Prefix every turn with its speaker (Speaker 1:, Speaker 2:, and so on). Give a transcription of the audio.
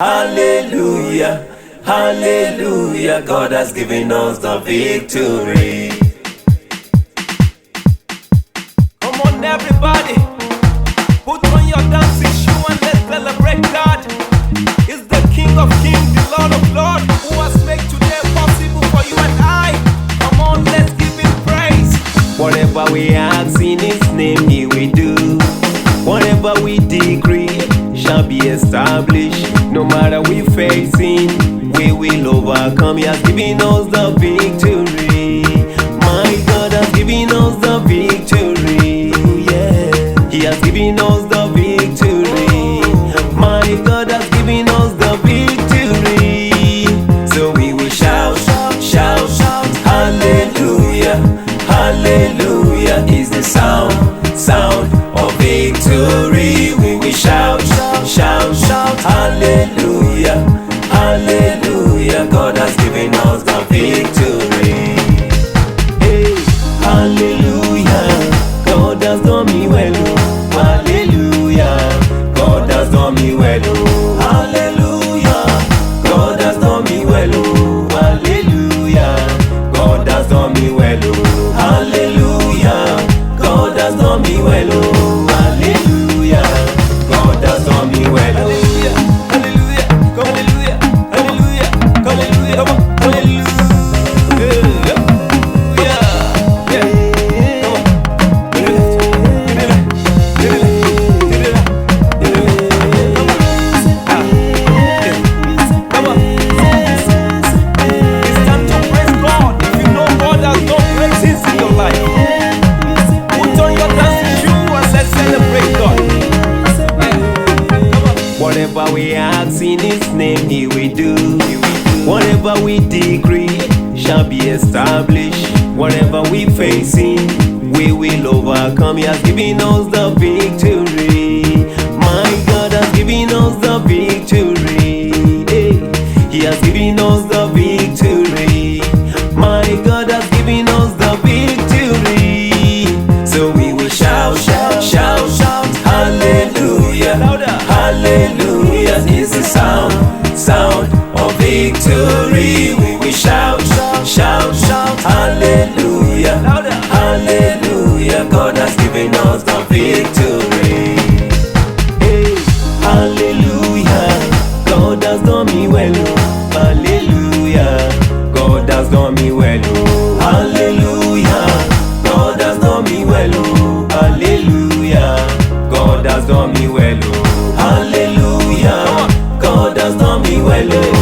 Speaker 1: Hallelujah, hallelujah, God has given us the victory.
Speaker 2: Come on everybody, put on your dancing shoe and let's celebrate God. He's the King of Kings, the Lord of Lords, who has made today possible for you and I. Come on, let's give him praise.
Speaker 1: Whatever we ask in his name, he will do. Whatever we decree shall be established. No matter we facing, we will overcome. He has given us the victory. My God has given us the victory. Yeah, he has given us the victory. My God has given us the victory. So we will shout, shout, shout, hallelujah, hallelujah is the sound of victory. We will shout, shout, shout, hallelujah, hallelujah, God has given us the victory. Hey, hallelujah, God has done me well, oh. Hallelujah, God has done me well, oh. Hallelujah, God has done me well, oh. Hallelujah, God has done me well, oh. Hallelujah, God has done me well, oh. Hallelujah, God has done me well, oh.
Speaker 2: Hallelujah, hallelujah, hallelujah, hallelujah, come on, hallelujah.
Speaker 1: Whatever we ask in his name, he will do. Whatever we decree shall be established. Whatever we facing, we will overcome. He has given us the victory. My God has given us the victory. Hey, he has given us the victory. My God has given us the victory. So we will shout, shout, shout, shout, hallelujah, hallelujah is the sound of victory. We will shout, shout, shout, hallelujah, hallelujah, God has given us the victory. Hey, hallelujah, God has done me well, oh. Hallelujah, God has done me well, oh. Hallelujah, God has done me well, oh. Hallelujah, God has done me well, oh. Hallelujah, God has done me well, oh.